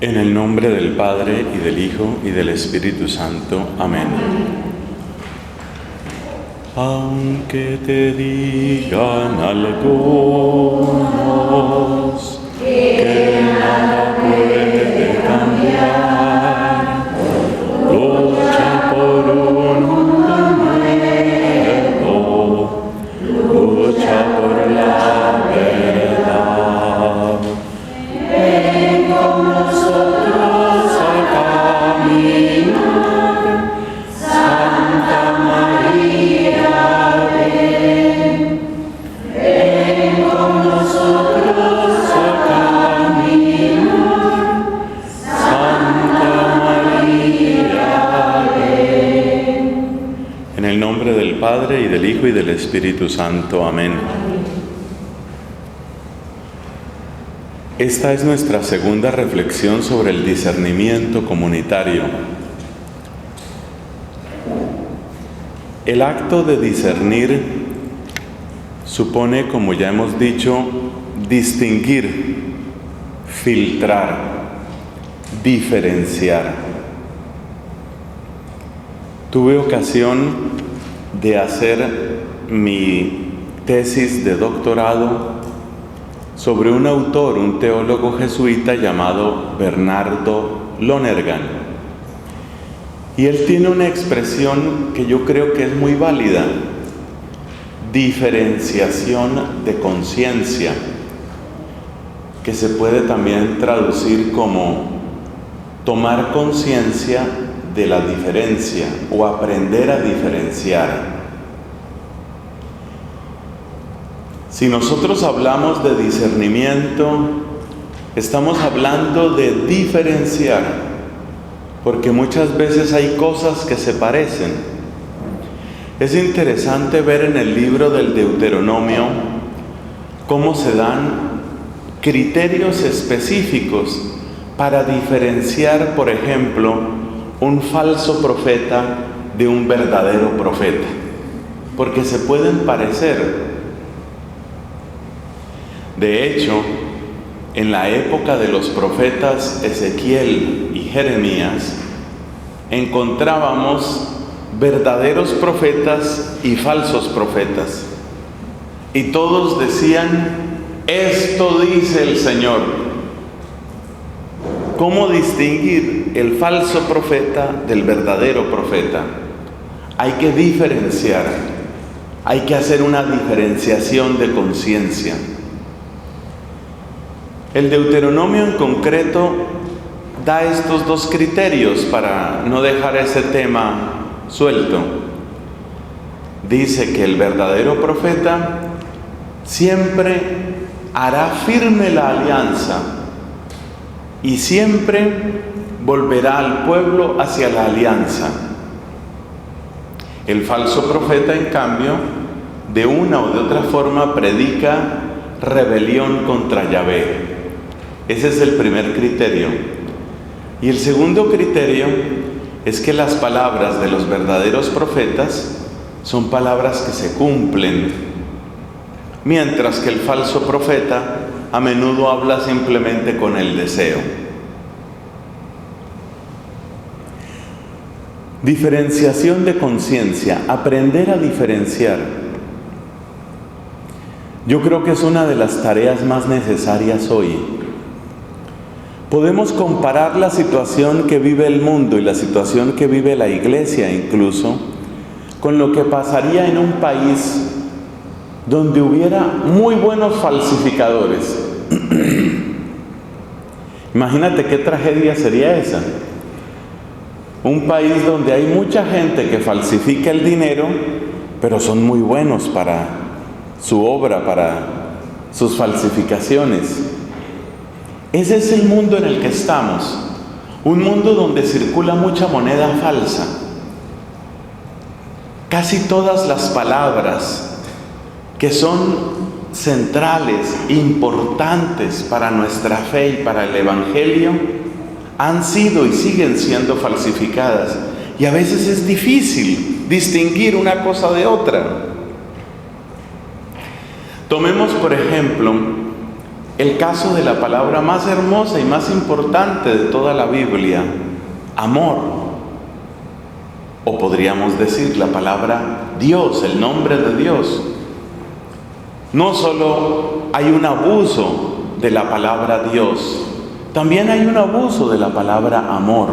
En el nombre del Padre, y del Hijo, y del Espíritu Santo. Amén. Aunque te digan algunos que nada puede cambiar, lucha por un mundo nuevo, lucha por la verdad. Ven con nosotros a caminar, Santa María, ven. Ven con nosotros a caminar, Santa María, ven. En el nombre del Padre, y del Hijo, y del Espíritu Santo. Amén. Esta es nuestra segunda reflexión sobre el discernimiento comunitario. El acto de discernir supone, como ya hemos dicho, distinguir, filtrar, diferenciar. Tuve ocasión de hacer mi tesis de doctorado sobre un autor, un teólogo jesuita llamado Bernardo Lonergan. Y él tiene una expresión que yo creo que es muy válida: diferenciación de conciencia, que se puede también traducir como tomar conciencia de la diferencia o aprender a diferenciar. Si nosotros hablamos de discernimiento, estamos hablando de diferenciar, porque muchas veces hay cosas que se parecen. Es interesante ver en el libro del Deuteronomio cómo se dan criterios específicos para diferenciar, por ejemplo, un falso profeta de un verdadero profeta, porque se pueden parecer. De hecho, en la época de los profetas Ezequiel y Jeremías, encontrábamos verdaderos profetas y falsos profetas. Y todos decían: esto dice el Señor. ¿Cómo distinguir el falso profeta del verdadero profeta? Hay que diferenciar, hay que hacer una diferenciación de conciencia. El Deuteronomio en concreto da estos dos criterios para no dejar ese tema suelto. Dice que el verdadero profeta siempre hará firme la alianza y siempre volverá al pueblo hacia la alianza. El falso profeta, en cambio, de una o de otra forma predica rebelión contra Yahvé. Ese es el primer criterio. Y el segundo criterio es que las palabras de los verdaderos profetas son palabras que se cumplen, mientras que el falso profeta a menudo habla simplemente con el deseo. Diferenciación de conciencia, aprender a diferenciar. Yo creo que es una de las tareas más necesarias hoy. Podemos comparar la situación que vive el mundo y la situación que vive la Iglesia incluso con lo que pasaría en un país donde hubiera muy buenos falsificadores. Imagínate qué tragedia sería esa. Un país donde hay mucha gente que falsifica el dinero, pero son muy buenos para su obra, para sus falsificaciones. Ese es el mundo en el que estamos, un mundo donde circula mucha moneda falsa. Casi todas las palabras que son centrales, importantes para nuestra fe y para el Evangelio, han sido y siguen siendo falsificadas. Y a veces es difícil distinguir una cosa de otra. Tomemos, por ejemplo, el caso de la palabra más hermosa y más importante de toda la Biblia, amor. O podríamos decir la palabra Dios, el nombre de Dios. No solo hay un abuso de la palabra Dios, también hay un abuso de la palabra amor.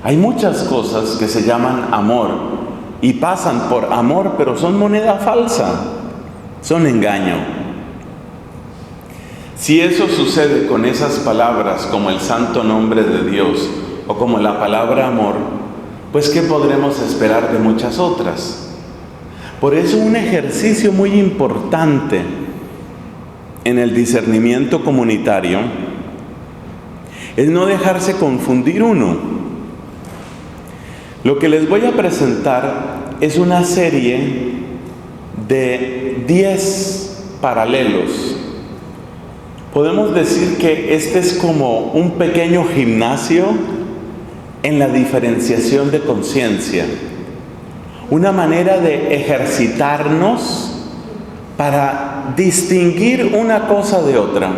Hay muchas cosas que se llaman amor y pasan por amor, pero son moneda falsa, son engaño. Si eso sucede con esas palabras como el santo nombre de Dios o como la palabra amor, pues ¿qué podremos esperar de muchas otras? Por eso un ejercicio muy importante en el discernimiento comunitario es no dejarse confundir uno. Lo que les voy a presentar es una serie de 10 paralelos. Podemos decir que este es como un pequeño gimnasio en la diferenciación de conciencia. Una manera de ejercitarnos para distinguir una cosa de otra.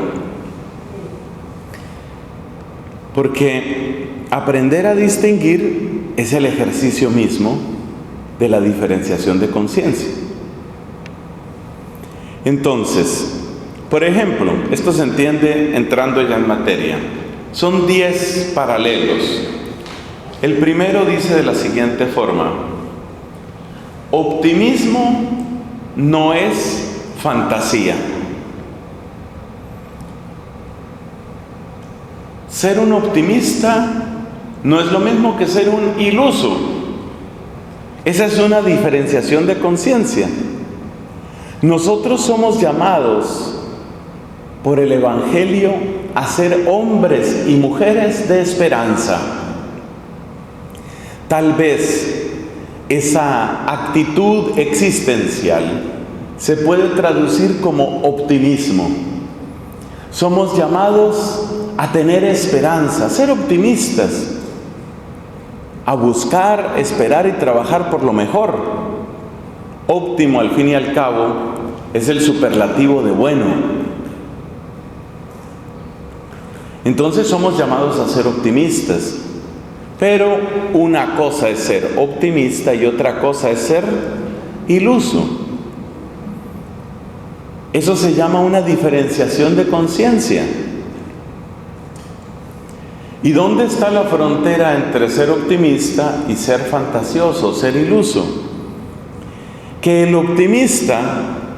Porque aprender a distinguir es el ejercicio mismo de la diferenciación de conciencia. Entonces, por ejemplo, esto se entiende entrando ya en materia. Son 10 paralelos. El primero dice de la siguiente forma: optimismo no es fantasía. Ser un optimista no es lo mismo que ser un iluso. Esa es una diferenciación de conciencia. Nosotros somos llamados por el Evangelio a ser hombres y mujeres de esperanza. Tal vez esa actitud existencial se puede traducir como optimismo. Somos llamados a tener esperanza, a ser optimistas, a buscar, esperar y trabajar por lo mejor. Óptimo, al fin y al cabo, es el superlativo de bueno. Entonces somos llamados a ser optimistas. Pero una cosa es ser optimista y otra cosa es ser iluso. Eso se llama una diferenciación de conciencia. ¿Y dónde está la frontera entre ser optimista y ser fantasioso, ser iluso? Que el optimista,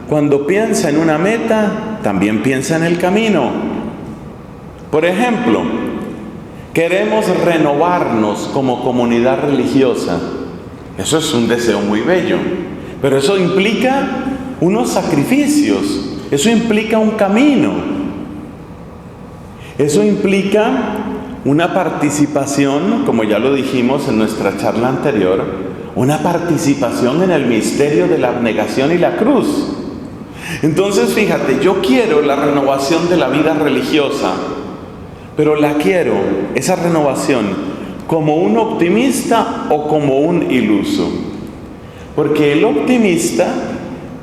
cuando piensa en una meta, también piensa en el camino. Por ejemplo, queremos renovarnos como comunidad religiosa. Eso es un deseo muy bello, pero eso implica unos sacrificios, eso implica un camino, eso implica una participación, como ya lo dijimos en nuestra charla anterior, una participación en el misterio de la abnegación y la cruz. Entonces, fíjate, yo quiero la renovación de la vida religiosa, pero la quiero, esa renovación, como un optimista o como un iluso. Porque el optimista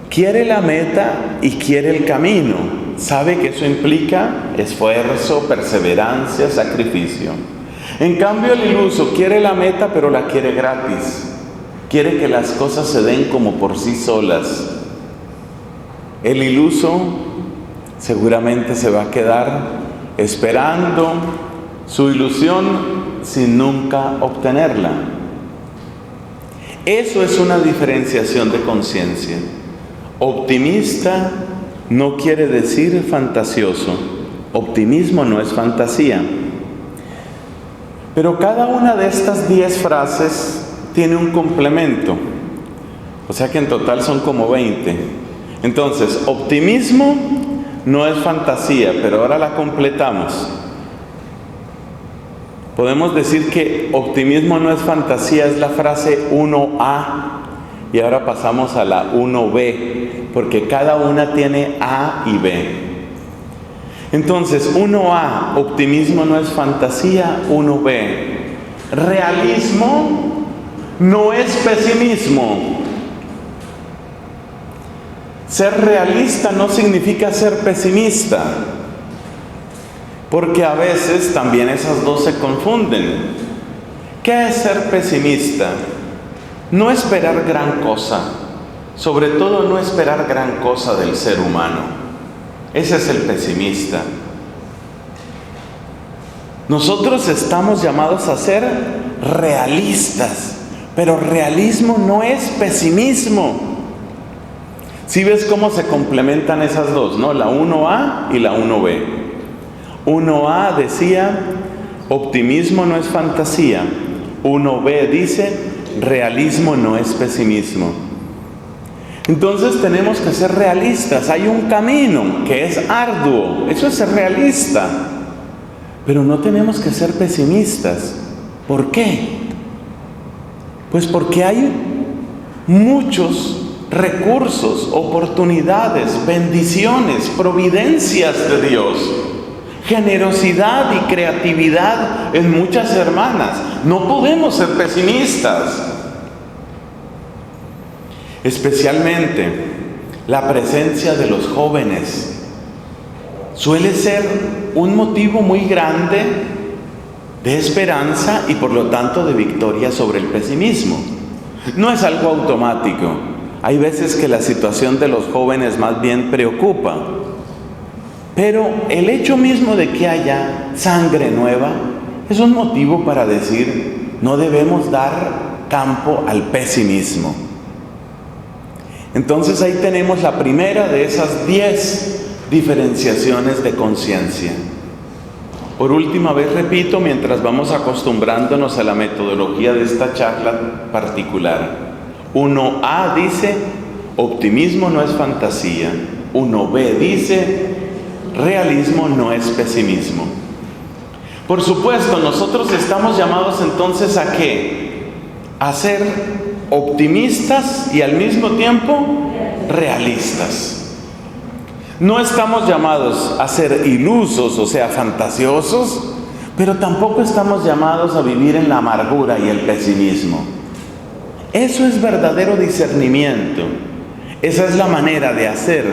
quiere la meta y quiere el camino. Sabe que eso implica esfuerzo, perseverancia, sacrificio. En cambio, el iluso quiere la meta, pero la quiere gratis. Quiere que las cosas se den como por sí solas. El iluso seguramente se va a quedar esperando su ilusión sin nunca obtenerla. Eso es una diferenciación de conciencia. Optimista no quiere decir fantasioso. Optimismo no es fantasía. Pero cada una de estas 10 frases tiene un complemento. O sea que en total son como 20. Entonces, optimismo no es fantasía, pero ahora la completamos. Podemos decir que optimismo no es fantasía, es la frase 1A, y ahora pasamos a la 1B, porque cada una tiene A y B. Entonces, 1A, optimismo no es fantasía. 1B, realismo no es pesimismo. Ser realista no significa ser pesimista. porque a veces también esas dos se confunden. ¿Qué es ser pesimista? No esperar gran cosa, sobre todo no esperar gran cosa del ser humano. Ese es el pesimista. Nosotros estamos llamados a ser realistas, pero realismo no es pesimismo. Si ves cómo se complementan esas dos, ¿no? La 1A y la 1B. 1A decía, optimismo no es fantasía. 1B dice, realismo no es pesimismo. Entonces tenemos que ser realistas. Hay un camino que es arduo, eso es ser realista. Pero no tenemos que ser pesimistas. ¿Por qué? Pues porque hay muchos recursos, oportunidades, bendiciones, providencias de Dios, generosidad y creatividad en muchas hermanas. No podemos ser pesimistas. Especialmente la presencia de los jóvenes suele ser un motivo muy grande de esperanza y por lo tanto de victoria sobre el pesimismo. No es algo automático. Hay veces que la situación de los jóvenes más bien preocupa. Pero el hecho mismo de que haya sangre nueva es un motivo para decir, no debemos dar campo al pesimismo. Entonces ahí tenemos la primera de esas 10 diferenciaciones de conciencia. Por última vez repito, mientras vamos acostumbrándonos a la metodología de esta charla particular. 1A dice, optimismo no es fantasía. 1B dice, realismo no es pesimismo. Por supuesto, nosotros estamos llamados entonces ¿a qué? A ser optimistas y al mismo tiempo realistas. No estamos llamados a ser ilusos, o sea, fantasiosos, pero tampoco estamos llamados a vivir en la amargura y el pesimismo. Eso es verdadero discernimiento. Esa es la manera de hacer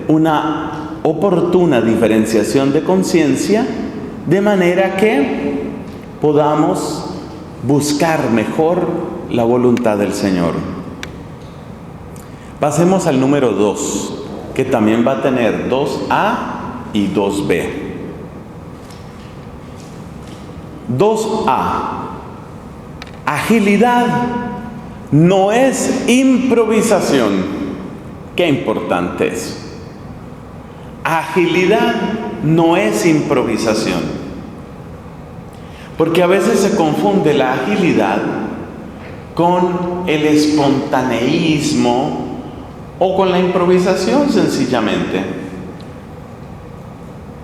una oportuna diferenciación de conciencia, de manera que podamos buscar mejor la voluntad del Señor. Pasemos al número 2, que también va a tener 2A y 2B. 2A. Agilidad no es improvisación. Qué importante es. Agilidad no es improvisación. Porque a veces se confunde la agilidad con el espontaneísmo o con la improvisación sencillamente.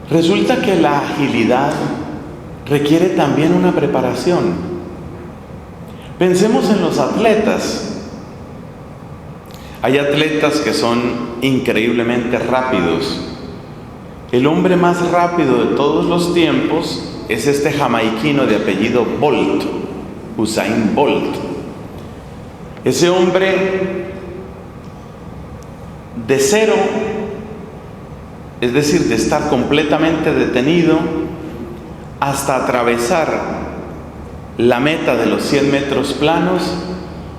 Resulta que la agilidad requiere también una preparación. Pensemos en los atletas. Hay atletas que son increíblemente rápidos. El hombre más rápido de todos los tiempos es este jamaiquino de apellido Bolt, Usain Bolt. Ese hombre de cero, es decir, de estar completamente detenido, hasta atravesar la meta de los 100 metros planos,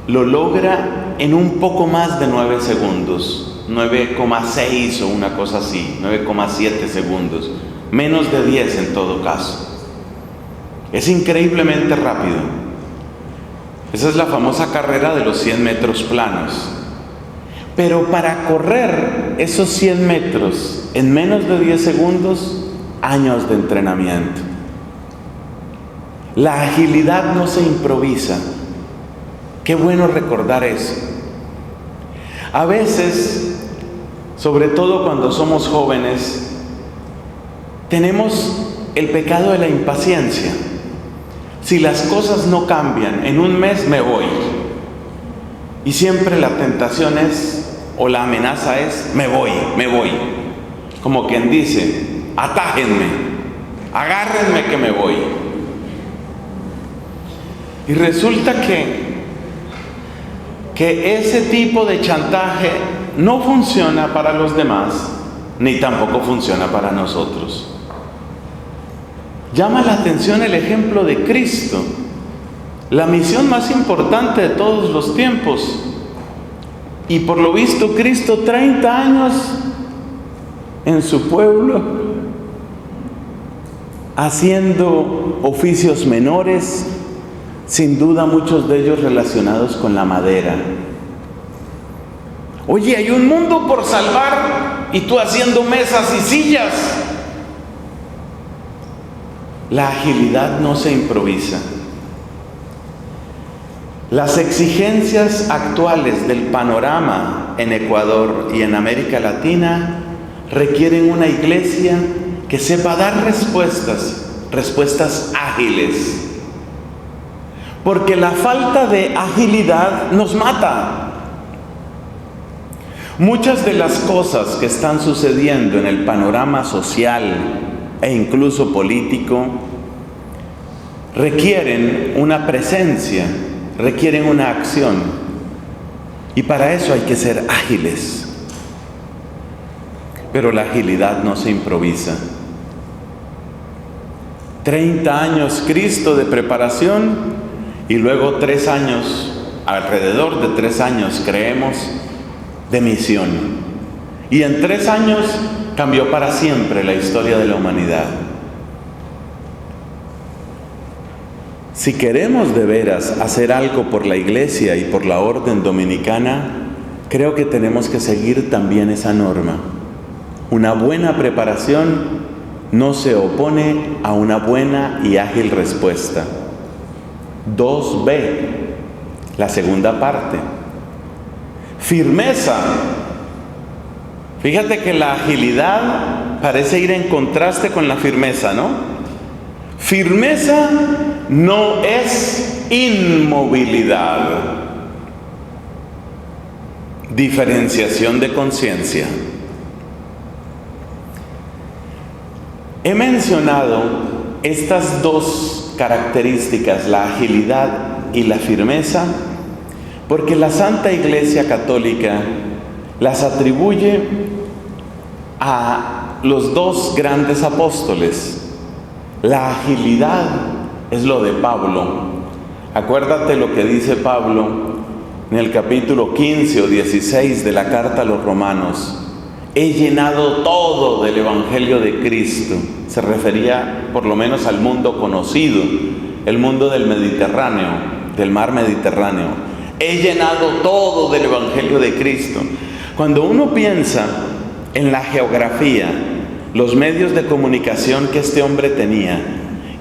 lo logra en un poco más de 9 segundos, 9,6 o una cosa así, 9,7 segundos, menos de 10 en todo caso. Es increíblemente rápido. Esa es la famosa carrera de los 100 metros planos. Pero para correr esos 100 metros en menos de 10 segundos, años de entrenamiento. La agilidad no se improvisa. Qué bueno recordar eso. A veces, sobre todo cuando somos jóvenes, tenemos el pecado de la impaciencia. Si las cosas no cambian, en un mes me voy. Y siempre la tentación es, o la amenaza es, me voy. Como quien dice, atájenme, agárrenme que me voy. Y resulta que ese tipo de chantaje no funciona para los demás, ni tampoco funciona para nosotros. Llama la atención el ejemplo de Cristo, la misión más importante de todos los tiempos. Y por lo visto Cristo 30 años en su pueblo, haciendo oficios menores, sin duda muchos de ellos relacionados con la madera. Oye, hay un mundo por salvar y tú haciendo mesas y sillas. La agilidad no se improvisa. Las exigencias actuales del panorama en Ecuador y en América Latina requieren una iglesia que sepa dar respuestas ágiles. Porque la falta de agilidad nos mata. Muchas de las cosas que están sucediendo en el panorama social e incluso político requieren una presencia, requieren una acción, y para eso hay que ser ágiles. Pero la agilidad no se improvisa. 30 años Cristo de preparación y luego 3 años, alrededor de 3 años creemos, de misión. Y en 3 años cambió para siempre la historia de la humanidad. Si queremos de veras hacer algo por la iglesia y por la orden dominicana, creo que tenemos que seguir también esa norma. Una buena preparación no se opone a una buena y ágil respuesta. 2b, la segunda parte. Firmeza. Fíjate que la agilidad parece ir en contraste con la firmeza, ¿no? Firmeza no es inmovilidad. Diferenciación de conciencia. He mencionado estas dos características, la agilidad y la firmeza, porque la Santa Iglesia Católica las atribuye a los dos grandes apóstoles. La agilidad es lo de Pablo. Acuérdate lo que dice Pablo en el capítulo 15 o 16 de la carta a los Romanos. He llenado todo del Evangelio de Cristo. Se refería por lo menos al mundo conocido, el mundo del Mediterráneo, del mar Mediterráneo. He llenado todo del Evangelio de Cristo. Cuando uno piensa en la geografía, los medios de comunicación que este hombre tenía,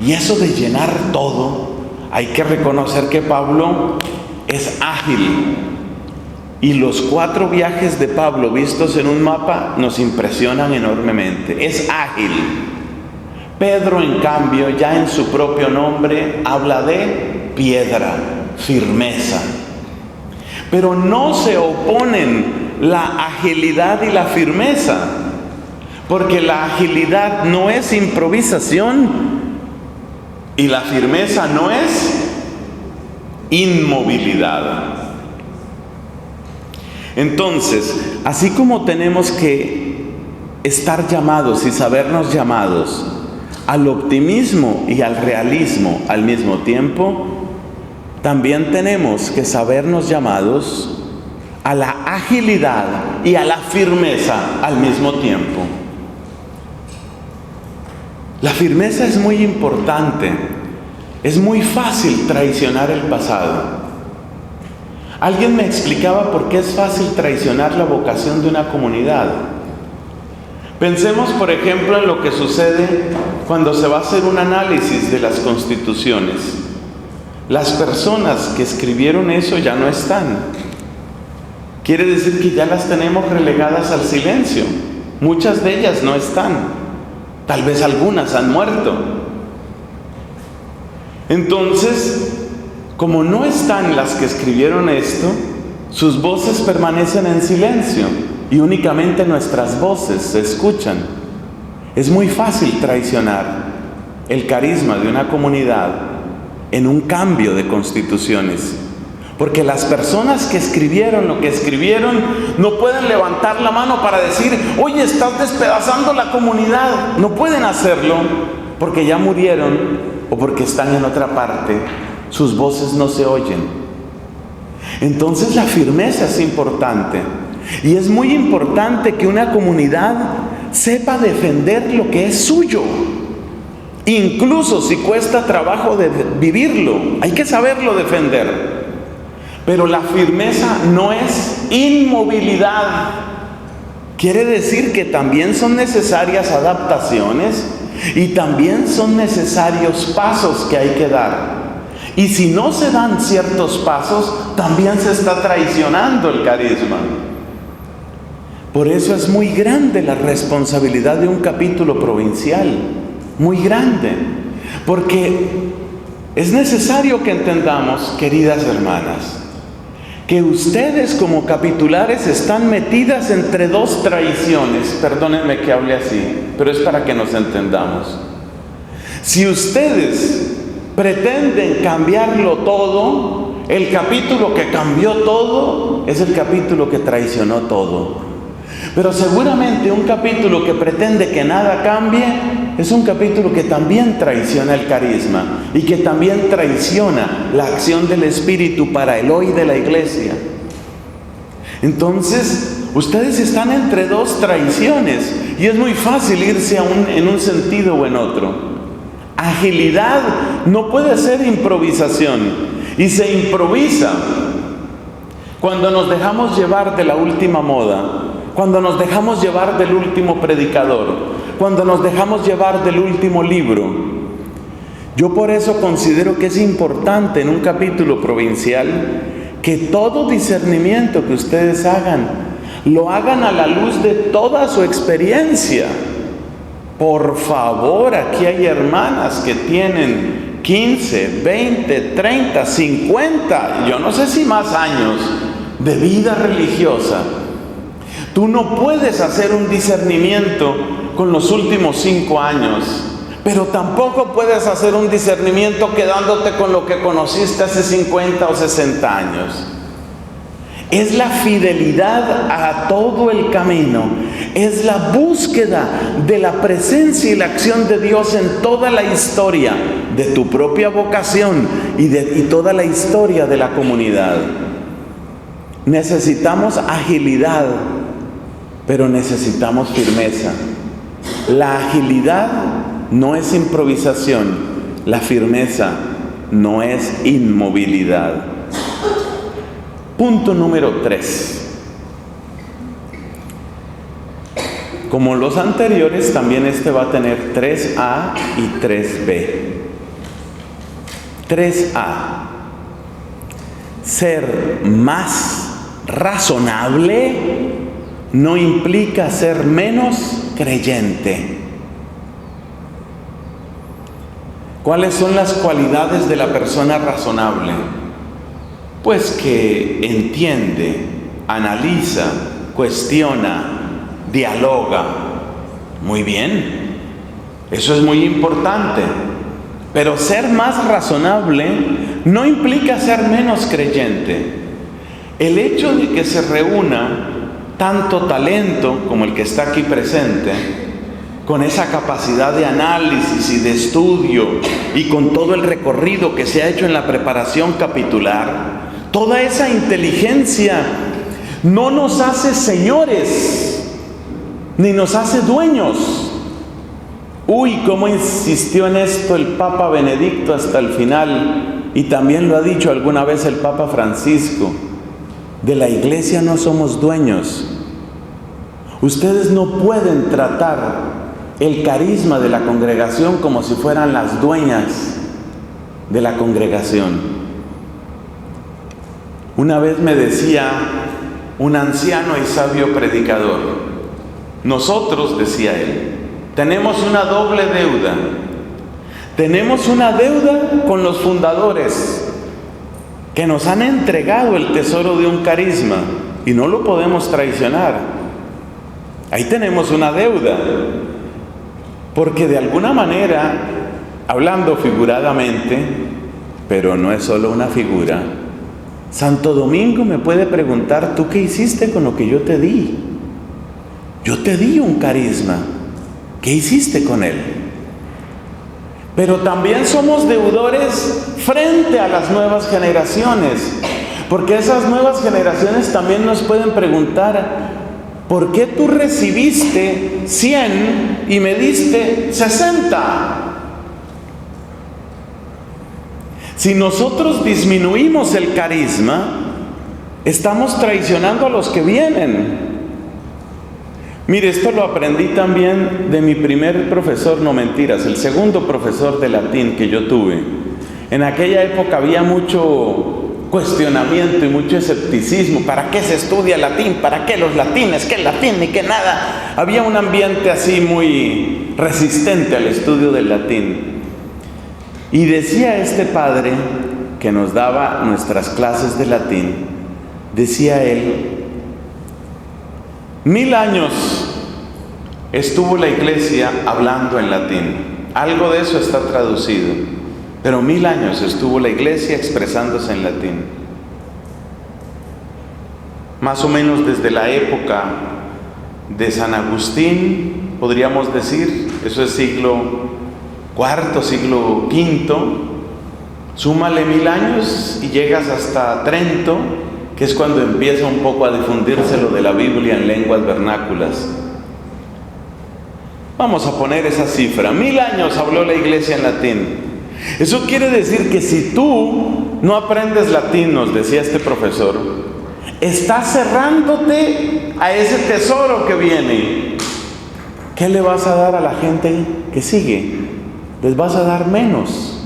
y eso de llenar todo, hay que reconocer que Pablo es ágil. Y los 4 viajes de Pablo vistos en un mapa nos impresionan enormemente. Es ágil. Pedro, en cambio, ya en su propio nombre, habla de piedra, firmeza. Pero no se oponen la agilidad y la firmeza, porque la agilidad no es improvisación y la firmeza no es inmovilidad. Entonces, así como tenemos que estar llamados y sabernos llamados al optimismo y al realismo al mismo tiempo, también tenemos que sabernos llamados a la agilidad y a la firmeza al mismo tiempo. La firmeza es muy importante. Es muy fácil traicionar el pasado. Alguien me explicaba por qué es fácil traicionar la vocación de una comunidad. Pensemos, por ejemplo, en lo que sucede cuando se va a hacer un análisis de las constituciones. Las personas que escribieron eso ya no están. Quiere decir que ya las tenemos relegadas al silencio. Muchas de ellas no están. Tal vez algunas han muerto. Entonces, como no están las que escribieron esto, sus voces permanecen en silencio y únicamente nuestras voces se escuchan. Es muy fácil traicionar el carisma de una comunidad en un cambio de constituciones, porque las personas que escribieron lo que escribieron no pueden levantar la mano para decir: oye, estás despedazando la comunidad. No pueden hacerlo, porque ya murieron o porque están en otra parte, sus voces no se oyen. Entonces la firmeza es importante. Y es muy importante que una comunidad sepa defender lo que es suyo. Incluso si cuesta trabajo de vivirlo, hay que saberlo defender. Pero la firmeza no es inmovilidad. Quiere decir que también son necesarias adaptaciones y también son necesarios pasos que hay que dar. Y si no se dan ciertos pasos, también se está traicionando el carisma. Por eso es muy grande la responsabilidad de un capítulo provincial, muy grande, porque es necesario que entendamos, queridas hermanas, que ustedes como capitulares están metidas entre dos traiciones. Perdónenme que hable así, pero es para que nos entendamos. Si ustedes pretenden cambiarlo todo, el capítulo que cambió todo es el capítulo que traicionó todo. Pero seguramente un capítulo que pretende que nada cambie es un capítulo que también traiciona el carisma y que también traiciona la acción del Espíritu para el hoy de la iglesia. Entonces, ustedes están entre dos traiciones y es muy fácil irse en un sentido o en otro. Agilidad no puede ser improvisación, y se improvisa cuando nos dejamos llevar de la última moda, cuando nos dejamos llevar del último predicador, cuando nos dejamos llevar del último libro. Yo por eso considero que es importante en un capítulo provincial que todo discernimiento que ustedes hagan, lo hagan a la luz de toda su experiencia. Por favor, aquí hay hermanas que tienen 15, 20, 30, 50, yo no sé si más años de vida religiosa. Tú no puedes hacer un discernimiento con los últimos 5 años, pero tampoco puedes hacer un discernimiento quedándote con lo que conociste hace 50 o 60 años. Es la fidelidad a todo el camino, es la búsqueda de la presencia y la acción de Dios en toda la historia de tu propia vocación y toda la historia de la comunidad. Necesitamos agilidad, pero necesitamos firmeza. La agilidad no es improvisación, la firmeza no es inmovilidad. Punto número 3. Como los anteriores, también este va a tener 3A y 3B. 3A. Ser más razonable no implica ser menos creyente. ¿Cuáles son las cualidades de la persona razonable? Pues que entiende, analiza, cuestiona, dialoga. Muy bien, eso es muy importante. Pero ser más razonable no implica ser menos creyente. El hecho de que se reúna tanto talento como el que está aquí presente, con esa capacidad de análisis y de estudio y con todo el recorrido que se ha hecho en la preparación capitular, toda esa inteligencia no nos hace señores, ni nos hace dueños. Uy, cómo insistió en esto el Papa Benedicto hasta el final, y también lo ha dicho alguna vez el Papa Francisco. De la iglesia no somos dueños. Ustedes no pueden tratar el carisma de la congregación como si fueran las dueñas de la congregación. Una vez me decía un anciano y sabio predicador, nosotros, decía él, tenemos una doble deuda. Tenemos una deuda con los fundadores que nos han entregado el tesoro de un carisma y no lo podemos traicionar. Ahí tenemos una deuda, porque de alguna manera, hablando figuradamente, pero no es solo una figura, Santo Domingo me puede preguntar, ¿tú qué hiciste con lo que yo te di? Yo te di un carisma, ¿qué hiciste con él? pero también somos deudores frente a las nuevas generaciones, porque esas nuevas generaciones también nos pueden preguntar: ¿por qué tú recibiste 100 y me diste 60? Si nosotros disminuimos el carisma, estamos traicionando a los que vienen. Mire, esto lo aprendí también de mi primer profesor, no mentiras, el segundo profesor de latín que yo tuve. En aquella época había mucho cuestionamiento y mucho escepticismo. ¿Para qué se estudia latín? ¿Para qué los latines? ¿Qué latín ni qué nada? Había un ambiente así muy resistente al estudio del latín. Y decía este padre que nos daba nuestras clases de latín, decía él: 1000 años estuvo la iglesia hablando en latín. Algo de eso está traducido, pero 1000 años estuvo la iglesia expresándose en latín. Más o menos desde la época de San Agustín, podríamos decir, eso es siglo IV, siglo V, súmale 1000 años y llegas hasta Trento, que es cuando empieza un poco a difundirse lo de la Biblia en lenguas vernáculas. Vamos a poner esa cifra: 1000 años habló la iglesia en latín. Eso quiere decir que si tú no aprendes latín, nos decía este profesor, estás cerrándote a ese tesoro que viene. ¿Qué le vas a dar a la gente que sigue? Les vas a dar menos.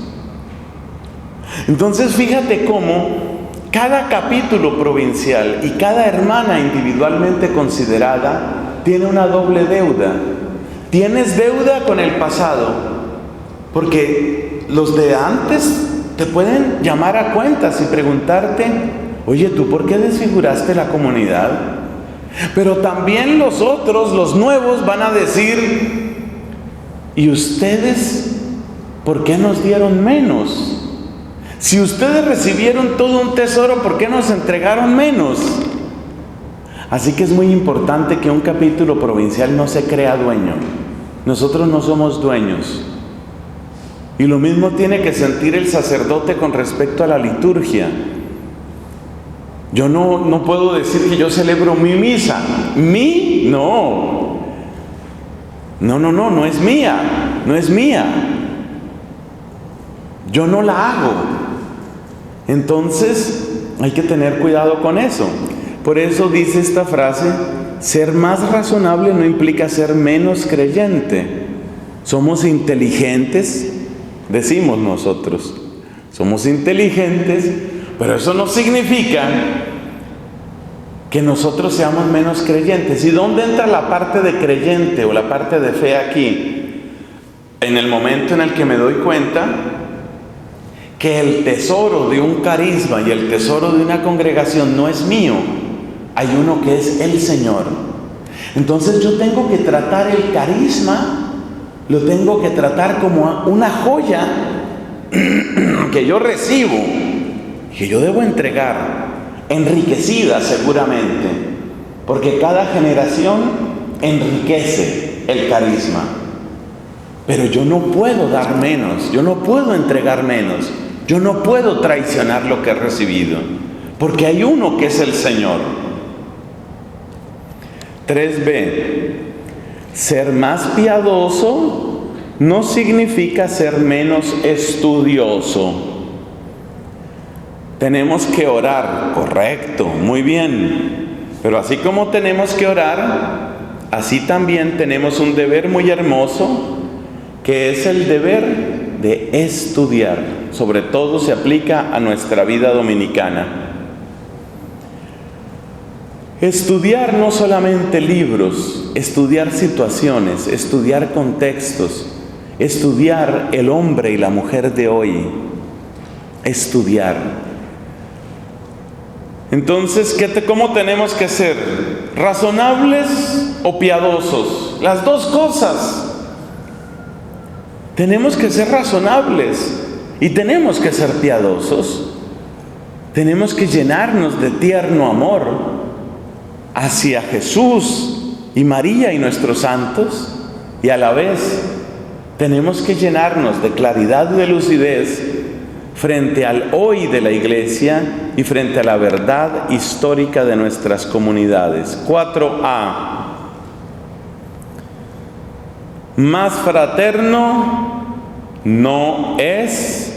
Entonces fíjate cómo cada capítulo provincial y cada hermana individualmente considerada tiene una doble deuda. Tienes deuda con el pasado, porque los de antes te pueden llamar a cuentas y preguntarte: oye, ¿tú por qué desfiguraste la comunidad? Pero también los otros, los nuevos, van a decir: ¿y ustedes por qué nos dieron menos? Si ustedes recibieron todo un tesoro, ¿por qué nos entregaron menos? Así que es muy importante que un capítulo provincial no se crea dueño. Nosotros no somos dueños. Y lo mismo tiene que sentir el sacerdote con respecto a la liturgia. Yo no puedo decir que yo celebro mi misa. No es mía, no es mía. Yo no la hago. Entonces hay que tener cuidado con eso. Por eso dice esta frase: ser más razonable no implica ser menos creyente. Somos inteligentes, decimos nosotros, somos inteligentes, pero eso no significa que nosotros seamos menos creyentes. ¿Y dónde entra la parte de creyente o la parte de fe aquí? En el momento en el que me doy cuenta que el tesoro de un carisma y el tesoro de una congregación no es mío, hay uno que es el Señor. Entonces yo tengo que tratar el carisma, lo tengo que tratar como una joya que yo recibo, que yo debo entregar, enriquecida seguramente, porque cada generación enriquece el carisma. Pero yo no puedo dar menos, yo no puedo entregar menos, yo no puedo traicionar lo que he recibido, porque hay uno que es el Señor. 3b. Ser más piadoso no significa ser menos estudioso. Tenemos que orar, correcto, muy bien. Pero así como tenemos que orar, así también tenemos un deber muy hermoso, que es el deber de estudiar. Sobre todo se aplica a nuestra vida dominicana. Estudiar no solamente libros, estudiar situaciones, estudiar contextos, estudiar el hombre y la mujer de hoy, estudiar. Entonces, ¿cómo tenemos que ser? ¿Razonables o piadosos? Las dos cosas. Tenemos que ser razonables y tenemos que ser piadosos. Tenemos que llenarnos de tierno amor hacia Jesús y María y nuestros santos, y a la vez Tenemos que llenarnos de claridad y de lucidez frente al hoy de la iglesia y frente a la verdad histórica de nuestras comunidades. 4a. Más fraterno no es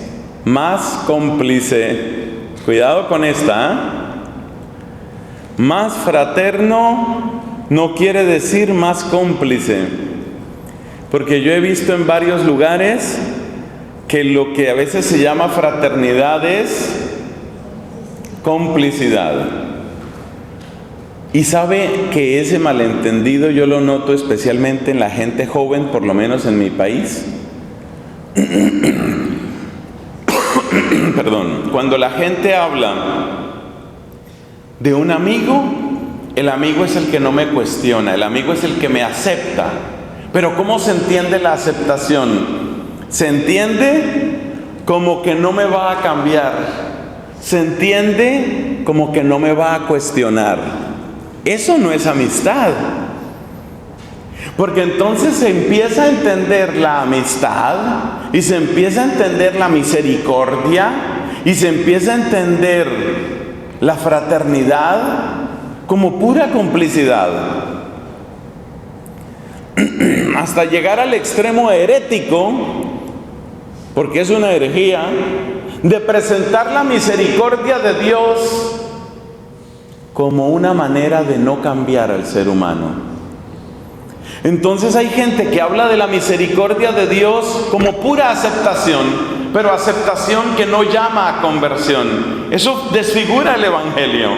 más cómplice. Cuidado con esta, ¿eh? Más fraterno no quiere decir más cómplice, porque yo he visto en varios lugares que lo que a veces se llama fraternidad es complicidad. Y sabe que ese malentendido yo lo noto especialmente en la gente joven, por lo menos en mi país. Perdón. Cuando la gente habla de un amigo, el amigo es el que no me cuestiona, el amigo es el que me acepta. Pero ¿cómo se entiende la aceptación? Se entiende como que no me va a cambiar. Se entiende como que no me va a cuestionar. Eso no es amistad. Porque entonces se empieza a entender la amistad y se empieza a entender la misericordia y se empieza a entender la fraternidad como pura complicidad. Hasta llegar al extremo herético, porque es una herejía, de presentar la misericordia de Dios como una manera de no cambiar al ser humano. Entonces hay gente que habla de la misericordia de Dios como pura aceptación, pero aceptación que no llama a conversión. Eso desfigura el Evangelio.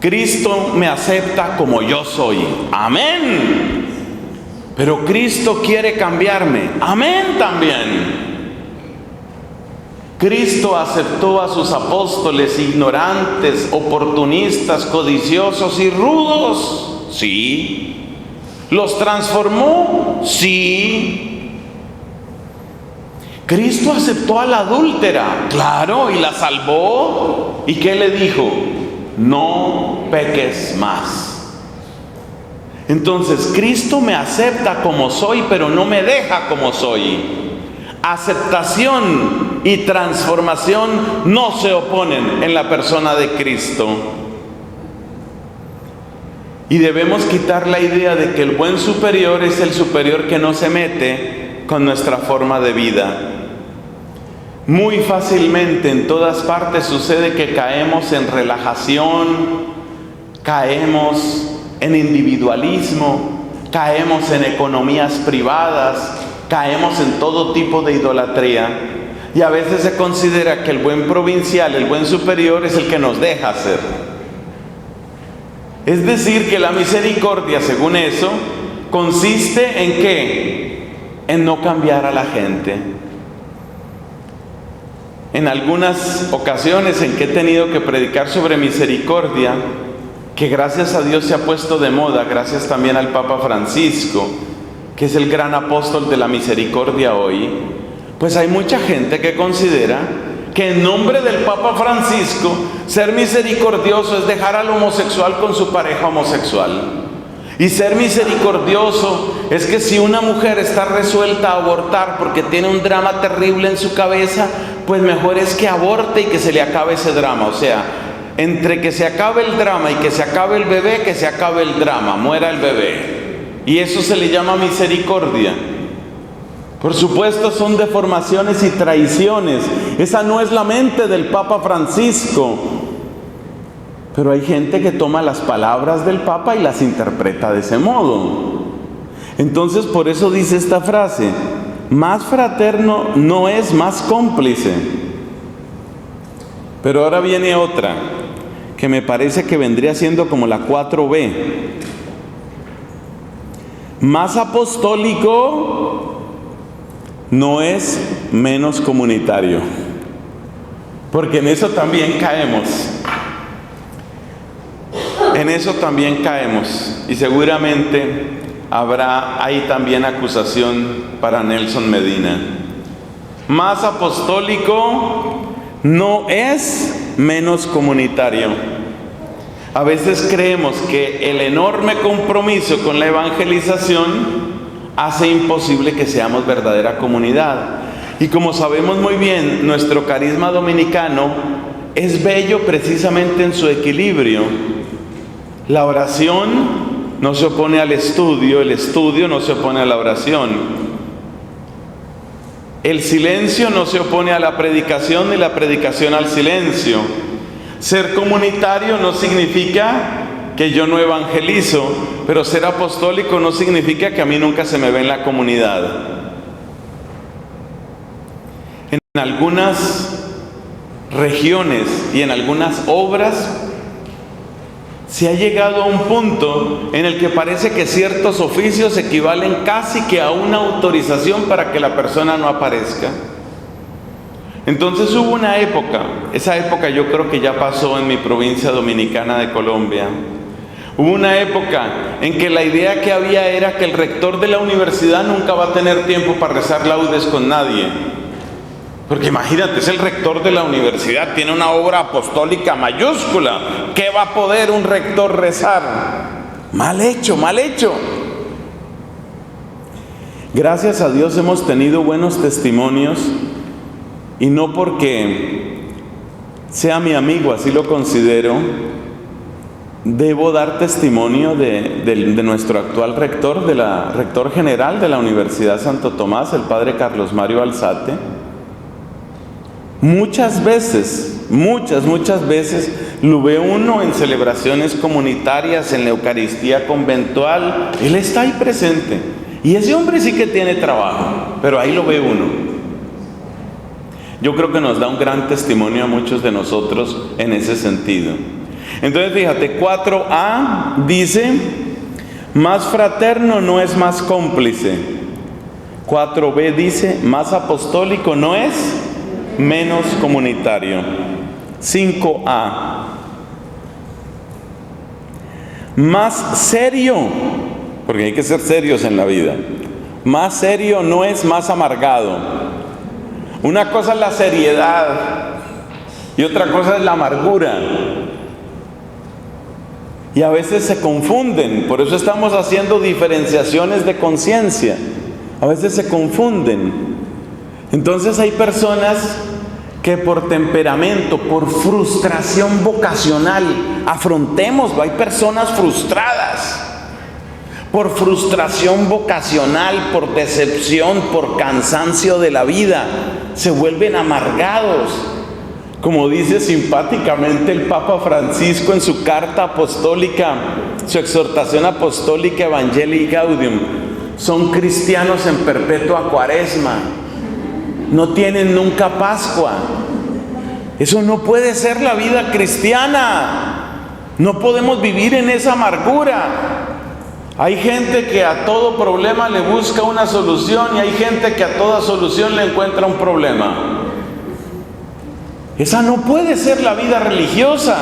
Cristo me acepta como yo soy. Amén. Pero Cristo quiere cambiarme. Amén también. Cristo aceptó a sus apóstoles ignorantes, oportunistas, codiciosos y rudos. Sí. ¿Los transformó? Sí. Cristo aceptó a la adúltera. Claro, y la salvó. ¿Y qué le dijo? No peques más. Entonces, Cristo me acepta como soy, pero no me deja como soy. Aceptación y transformación no se oponen en la persona de Cristo. Y debemos quitar la idea de que el buen superior es el superior que no se mete con nuestra forma de vida. Muy fácilmente en todas partes sucede que caemos en relajación, caemos en individualismo, caemos en economías privadas, caemos en todo tipo de idolatría. Y a veces se considera que el buen provincial, el buen superior, es el que nos deja hacer. Es decir, que la misericordia, según eso, consiste en ¿qué? En no cambiar a la gente. En algunas ocasiones en que he tenido que predicar sobre misericordia, que gracias a Dios se ha puesto de moda, gracias también al Papa Francisco, que es el gran apóstol de la misericordia hoy, pues hay mucha gente que considera que en nombre del Papa Francisco, ser misericordioso es dejar al homosexual con su pareja homosexual. Y ser misericordioso es que si una mujer está resuelta a abortar porque tiene un drama terrible en su cabeza, pues mejor es que aborte y que se le acabe ese drama. O sea, entre que se acabe el drama y que se acabe el bebé, que se acabe el drama, muera el bebé. Y eso se le llama misericordia. Por supuesto, son deformaciones y traiciones. Esa no es la mente del Papa Francisco. Pero hay gente que toma las palabras del Papa y las interpreta de ese modo. Entonces, por eso dice esta frase: más fraterno no es más cómplice. Pero ahora viene otra, que me parece que vendría siendo como la 4B. Más apostólico no es menos comunitario. Porque en eso también caemos. En eso también caemos. Y seguramente habrá ahí también acusación para Nelson Medina. Más apostólico no es menos comunitario. A veces creemos que el enorme compromiso con la evangelización hace imposible que seamos verdadera comunidad. Y como sabemos muy bien, nuestro carisma dominicano es bello precisamente en su equilibrio. La oración no se opone al estudio, el estudio no se opone a la oración. El silencio no se opone a la predicación ni la predicación al silencio. Ser comunitario no significa que yo no evangelizo, pero ser apostólico no significa que a mí nunca se me ve en la comunidad. En algunas regiones y en algunas obras se ha llegado a un punto en el que parece que ciertos oficios equivalen casi que a una autorización para que la persona no aparezca. Entonces hubo una época, esa época yo creo que ya pasó en mi provincia dominicana de Colombia. Hubo una época en que la idea que había era que el rector de la universidad nunca va a tener tiempo para rezar laudes con nadie. Porque imagínate, es el rector de la universidad, tiene una obra apostólica mayúscula. ¿Qué va a poder un rector rezar? Mal hecho, mal hecho. Gracias a Dios hemos tenido buenos testimonios, y no porque sea mi amigo, así lo considero, debo dar testimonio de nuestro actual rector, rector general de la Universidad Santo Tomás, el padre Carlos Mario Alzate. Muchas veces lo ve uno en celebraciones comunitarias, en la Eucaristía conventual. Él está ahí presente. Y ese hombre sí que tiene trabajo, pero ahí lo ve uno. Yo creo que nos da un gran testimonio a muchos de nosotros en ese sentido. Entonces fíjate, 4a dice, más fraterno no es más cómplice. 4b dice, más apostólico no es menos comunitario. 5a, más serio, porque hay que ser serios en la vida. Más serio no es más amargado. Una cosa es la seriedad y otra cosa es la amargura. Y a veces se confunden, por eso estamos haciendo diferenciaciones de conciencia. A veces se confunden. Entonces hay personas que por temperamento, por frustración vocacional, afrontémoslo, hay personas frustradas. Por frustración vocacional, por decepción, por cansancio de la vida, se vuelven amargados. Como dice simpáticamente el Papa Francisco en su carta apostólica, su exhortación apostólica Evangelii Gaudium, son cristianos en perpetua cuaresma, no tienen nunca Pascua. Eso no puede ser la vida cristiana. No podemos vivir en esa amargura. Hay gente que a todo problema le busca una solución y hay gente que a toda solución le encuentra un problema. Esa no puede ser la vida religiosa.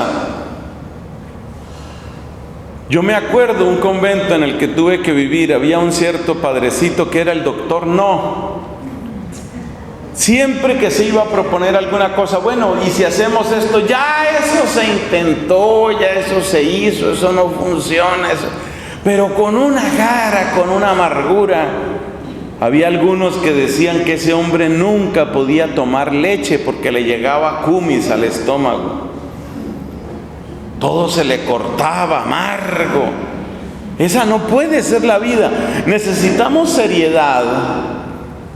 Yo me acuerdo un convento en el que tuve que vivir, había un cierto padrecito que era el doctor No. Siempre que se iba a proponer alguna cosa, bueno, y si hacemos esto, ya eso se intentó, ya eso se hizo, eso no funciona, eso. Pero con una cara, con una amargura. Había algunos que decían que ese hombre nunca podía tomar leche porque le llegaba cumis al estómago. Todo se le cortaba, amargo. Esa no puede ser la vida. Necesitamos seriedad,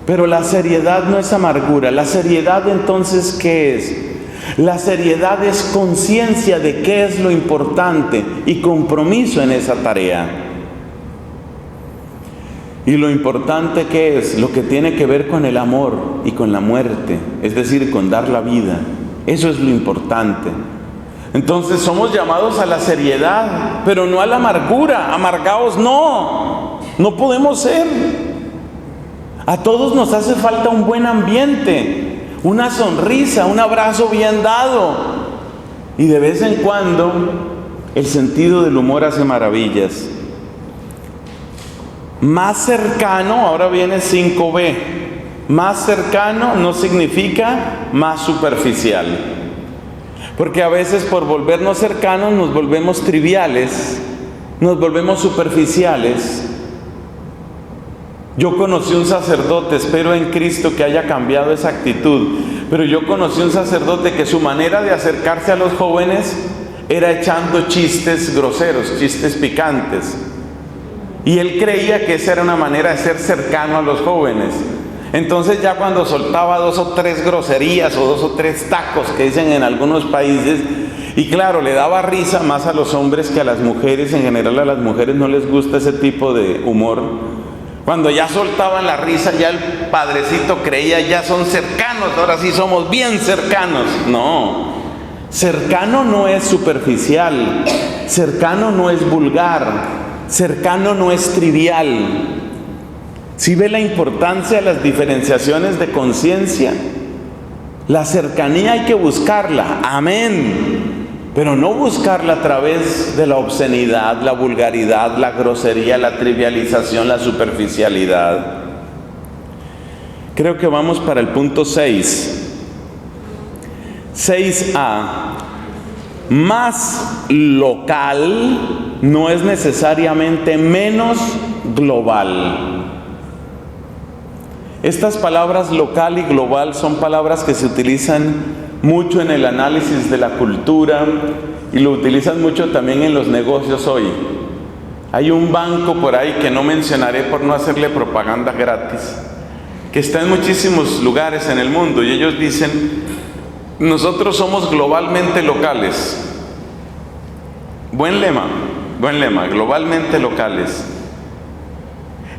pero la seriedad no es amargura. La seriedad, entonces, ¿qué es? La seriedad es conciencia de qué es lo importante y compromiso en esa tarea. Y lo importante que es, lo que tiene que ver con el amor y con la muerte, es decir, con dar la vida. Eso es lo importante. Entonces somos llamados a la seriedad, pero no a la amargura. Amargados no podemos ser. A todos nos hace falta un buen ambiente, una sonrisa, un abrazo bien dado. Y de vez en cuando el sentido del humor hace maravillas. Más cercano, ahora viene 5b. Más cercano no significa más superficial. Porque a veces por volvernos cercanos nos volvemos triviales, nos volvemos superficiales. Yo conocí un sacerdote, espero en Cristo que haya cambiado esa actitud, pero yo conocí un sacerdote que su manera de acercarse a los jóvenes era echando chistes groseros, chistes picantes. Y él creía que esa era una manera de ser cercano a los jóvenes. Entonces ya cuando soltaba 2 o 3 groserías o 2 o 3 tacos que dicen en algunos países, y claro, le daba risa más a los hombres que a las mujeres. En general a las mujeres no les gusta ese tipo de humor. Cuando ya soltaban la risa, ya el padrecito creía, ya son cercanos, ahora sí somos bien cercanos. No, cercano no es superficial, cercano no es vulgar, cercano no es trivial. ¿Sí ve la importancia de las diferenciaciones de conciencia? La cercanía hay que buscarla, amén, pero no buscarla a través de la obscenidad, la vulgaridad, la grosería, la trivialización, la superficialidad. Creo que vamos para el punto 6. 6a. Más local no es necesariamente menos global. Estas palabras local y global son palabras que se utilizan mucho en el análisis de la cultura y lo utilizan mucho también en los negocios hoy. Hay un banco por ahí que no mencionaré por no hacerle propaganda gratis, que está en muchísimos lugares en el mundo, y ellos dicen: nosotros somos globalmente locales. Buen lema, globalmente locales.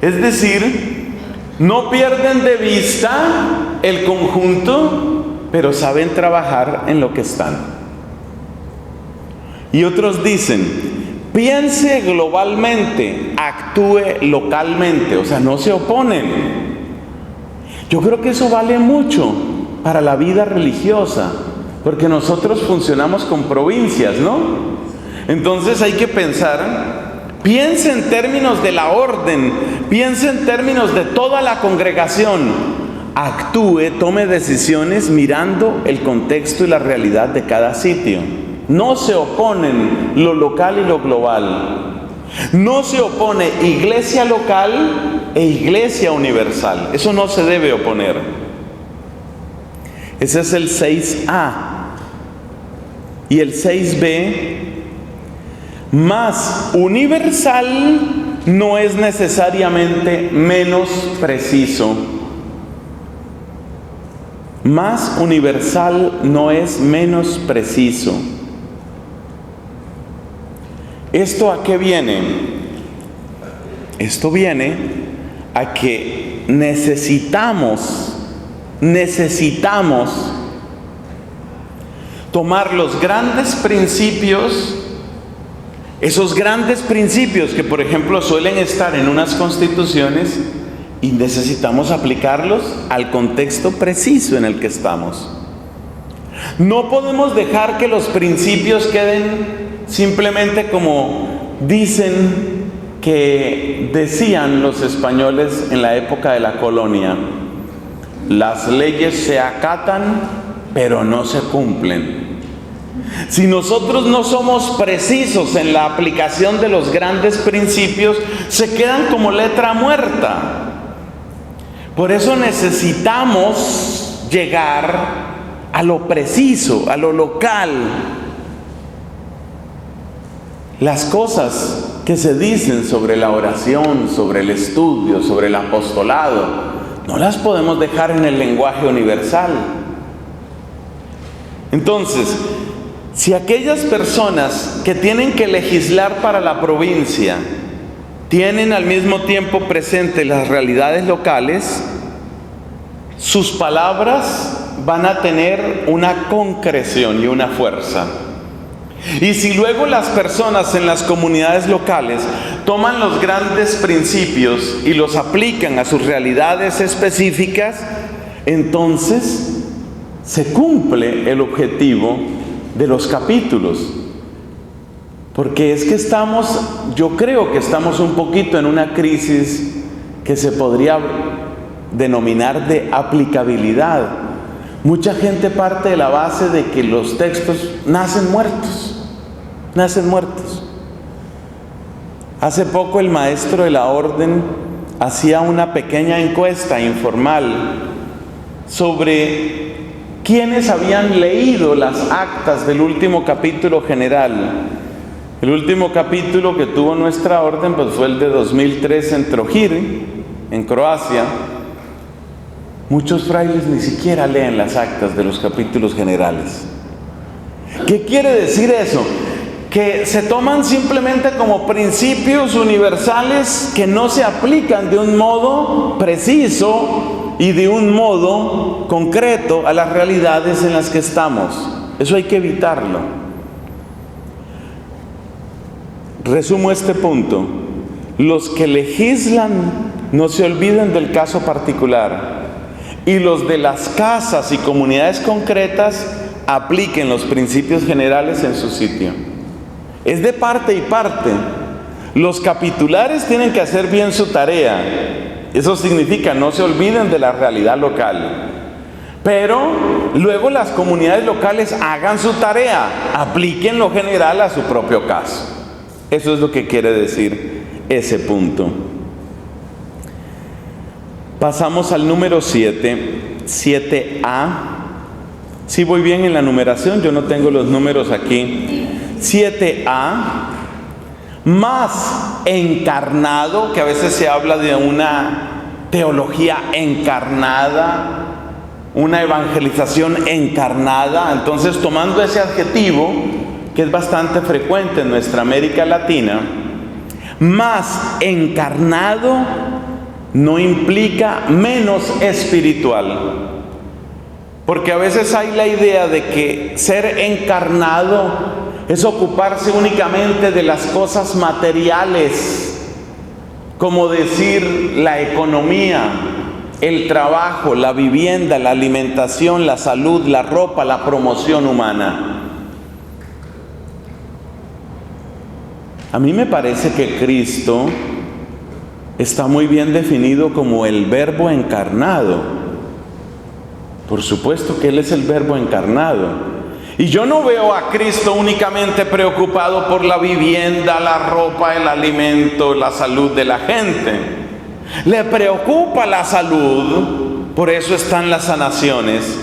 Es decir, no pierden de vista el conjunto, pero saben trabajar en lo que están. Y otros dicen: piense globalmente, actúe localmente. O sea, no se oponen. Yo creo que eso vale mucho para la vida religiosa, porque nosotros funcionamos con provincias, ¿no? Entonces hay que pensar. Piense en términos de la orden, piense en términos de toda la congregación. Actúe, tome decisiones mirando el contexto y la realidad de cada sitio. No se oponen lo local y lo global. No se opone iglesia local e iglesia universal. Eso no se debe oponer. Ese es el 6a. Y el 6b. Más universal no es necesariamente menos preciso. Más universal no es menos preciso. ¿Esto a qué viene? Esto viene a que necesitamos tomar los grandes principios. Esos grandes principios que, por ejemplo, suelen estar en unas constituciones, y necesitamos aplicarlos al contexto preciso en el que estamos. No podemos dejar que los principios queden simplemente como dicen que decían los españoles en la época de la colonia: las leyes se acatan, pero no se cumplen. Si nosotros no somos precisos en la aplicación de los grandes principios, se quedan como letra muerta. Por eso necesitamos llegar a lo preciso, a lo local. Las cosas que se dicen sobre la oración, sobre el estudio, sobre el apostolado, no las podemos dejar en el lenguaje universal. Entonces, si aquellas personas que tienen que legislar para la provincia tienen al mismo tiempo presente las realidades locales, sus palabras van a tener una concreción y una fuerza. Y si luego las personas en las comunidades locales toman los grandes principios y los aplican a sus realidades específicas, entonces se cumple el objetivo de los capítulos. Porque es que yo creo que estamos un poquito en una crisis que se podría denominar de aplicabilidad. Mucha gente parte de la base de que los textos nacen muertos. Hace poco el maestro de la orden hacía una pequeña encuesta informal sobre quiénes habían leído las actas del último capítulo general. El último capítulo que tuvo nuestra orden pues fue el de 2003 en Trogir, en Croacia. Muchos frailes ni siquiera leen las actas de los capítulos generales. ¿Qué quiere decir eso? Que se toman simplemente como principios universales que no se aplican de un modo preciso y de un modo concreto a las realidades en las que estamos. Eso hay que evitarlo. Resumo este punto. Los que legislan no se olviden del caso particular, y los de las casas y comunidades concretas apliquen los principios generales en su sitio. Es de parte y parte. Los capitulares tienen que hacer bien su tarea. Eso significa no se olviden de la realidad local. Pero luego las comunidades locales hagan su tarea, apliquen lo general a su propio caso. Eso es lo que quiere decir ese punto. Pasamos al número 7, 7A. Si voy bien en la numeración, yo no tengo los números aquí. 7A, más encarnado, que a veces se habla de una teología encarnada, una evangelización encarnada. Entonces, tomando ese adjetivo, que es bastante frecuente en nuestra América Latina, más encarnado no implica menos espiritual. Porque a veces hay la idea de que ser encarnado es ocuparse únicamente de las cosas materiales, como decir la economía, el trabajo, la vivienda, la alimentación, la salud, la ropa, la promoción humana. A mí me parece que Cristo está muy bien definido como el Verbo encarnado. Por supuesto que Él es el Verbo encarnado. Y yo no veo a Cristo únicamente preocupado por la vivienda, la ropa, el alimento, la salud de la gente. Le preocupa la salud, por eso están las sanaciones.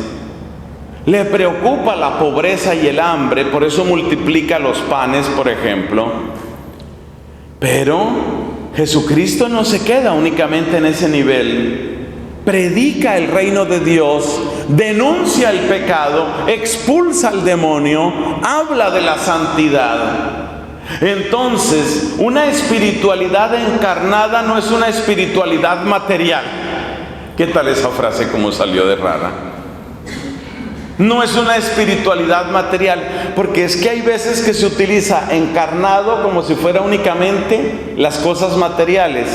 Le preocupa la pobreza y el hambre, por eso multiplica los panes, por ejemplo. Pero Jesucristo no se queda únicamente en ese nivel. Predica el reino de Dios, denuncia el pecado, expulsa al demonio, habla de la santidad. Entonces, una espiritualidad encarnada no es una espiritualidad material. ¿Qué tal esa frase como salió de rara? No es una espiritualidad material, porque es que hay veces que se utiliza encarnado como si fuera únicamente las cosas materiales.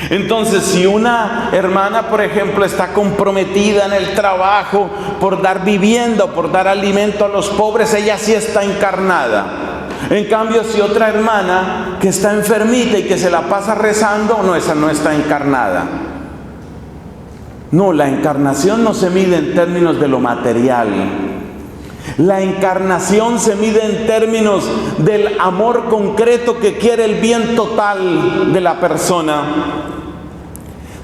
Entonces, si una hermana, por ejemplo, está comprometida en el trabajo por dar vivienda o por dar alimento a los pobres, ella sí está encarnada. En cambio, si otra hermana que está enfermita y que se la pasa rezando, no, esa no está encarnada. No, la encarnación no se mide en términos de lo material. La encarnación se mide en términos del amor concreto que quiere el bien total de la persona.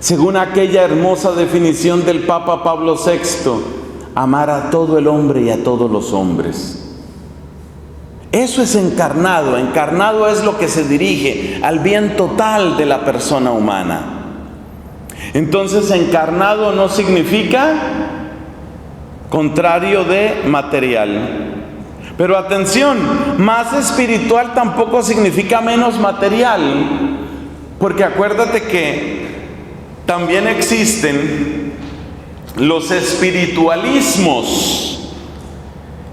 Según aquella hermosa definición del Papa Pablo VI, amar a todo el hombre y a todos los hombres. Eso es encarnado. Encarnado es lo que se dirige al bien total de la persona humana. Entonces, encarnado no significa contrario de material. Pero atención, más espiritual tampoco significa menos material, porque acuérdate que también existen los espiritualismos,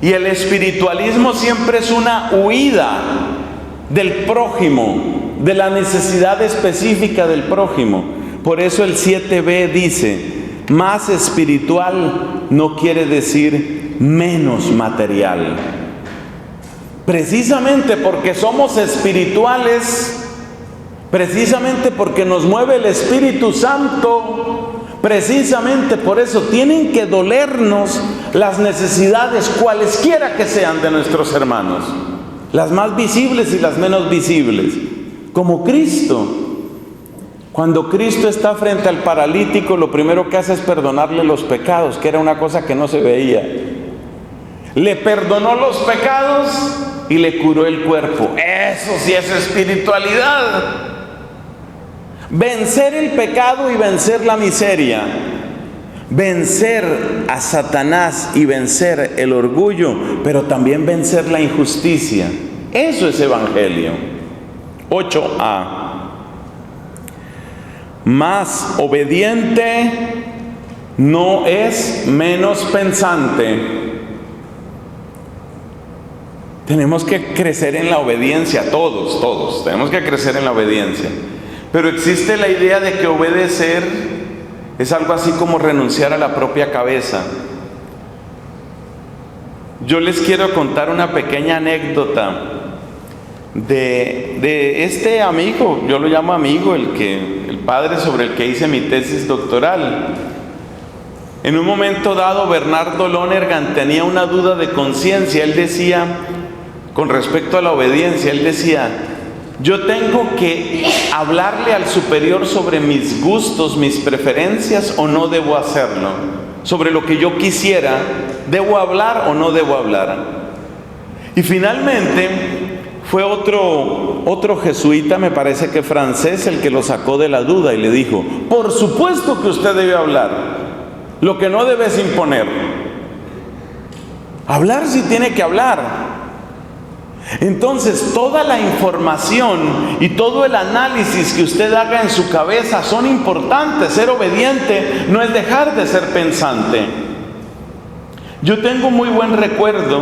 y el espiritualismo siempre es una huida del prójimo, de la necesidad específica del prójimo. Por eso el 7b dice: más espiritual no quiere decir menos material. Precisamente porque somos espirituales, precisamente porque nos mueve el Espíritu Santo, precisamente por eso tienen que dolernos las necesidades cualesquiera que sean de nuestros hermanos, las más visibles y las menos visibles, como Cristo. Cuando Cristo está frente al paralítico, lo primero que hace es perdonarle los pecados, que era una cosa que no se veía. Le perdonó los pecados y le curó el cuerpo. Eso sí es espiritualidad. Vencer el pecado y vencer la miseria. Vencer a Satanás y vencer el orgullo, pero también vencer la injusticia. Eso es evangelio. 8a. Más obediente no es menos pensante. Tenemos que crecer en la obediencia, todos tenemos que crecer en la obediencia. Pero existe la idea de que obedecer es algo así como renunciar a la propia cabeza. Yo les quiero contar una pequeña anécdota de este amigo, yo lo llamo amigo, el padre sobre el que hice mi tesis doctoral. En un momento dado, Bernardo Lonergan tenía una duda de conciencia. Él decía, con respecto a la obediencia, él decía: yo tengo que hablarle al superior sobre mis gustos, mis preferencias, o no debo hacerlo. Sobre lo que yo quisiera, ¿debo hablar o no debo hablar? Y finalmente fue otro jesuita, me parece que francés, el que lo sacó de la duda y le dijo: por supuesto que usted debe hablar, lo que no debe es imponer. Hablar sí tiene que hablar. Entonces, toda la información y todo el análisis que usted haga en su cabeza son importantes. Ser obediente no es dejar de ser pensante. Yo tengo muy buen recuerdo,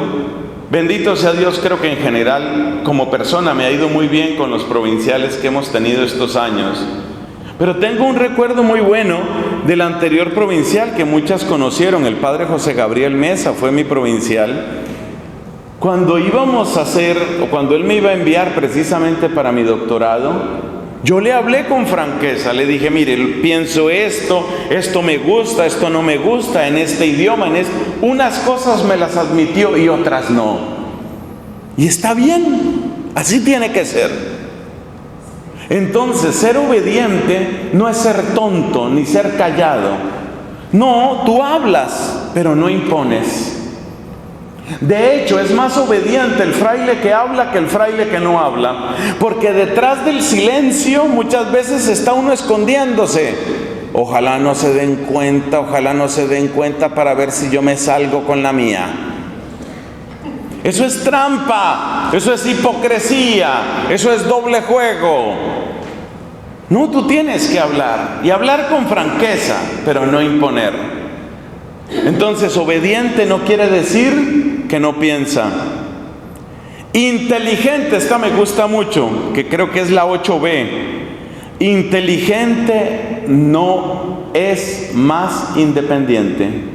bendito sea Dios, creo que en general como persona me ha ido muy bien con los provinciales que hemos tenido estos años. Pero tengo un recuerdo muy bueno del anterior provincial que muchas conocieron, el padre José Gabriel Mesa, fue mi provincial. Cuando íbamos a hacer, o cuando él me iba a enviar precisamente para mi doctorado, yo le hablé con franqueza, le dije: mire, pienso esto me gusta, esto no me gusta, en este idioma, unas cosas me las admitió y otras no. Y está bien, así tiene que ser. Entonces, ser obediente no es ser tonto ni ser callado. No, tú hablas, pero no impones. De hecho, es más obediente el fraile que habla que el fraile que no habla, porque detrás del silencio muchas veces está uno escondiéndose. Ojalá no se den cuenta para ver si yo me salgo con la mía. Eso es trampa, eso es hipocresía, eso es doble juego. No, tú tienes que hablar, y hablar con franqueza, pero no imponer. Entonces, obediente no quiere decir que no piensa. Inteligente, esta me gusta mucho, que creo que es la 8b. Inteligente no es más independiente.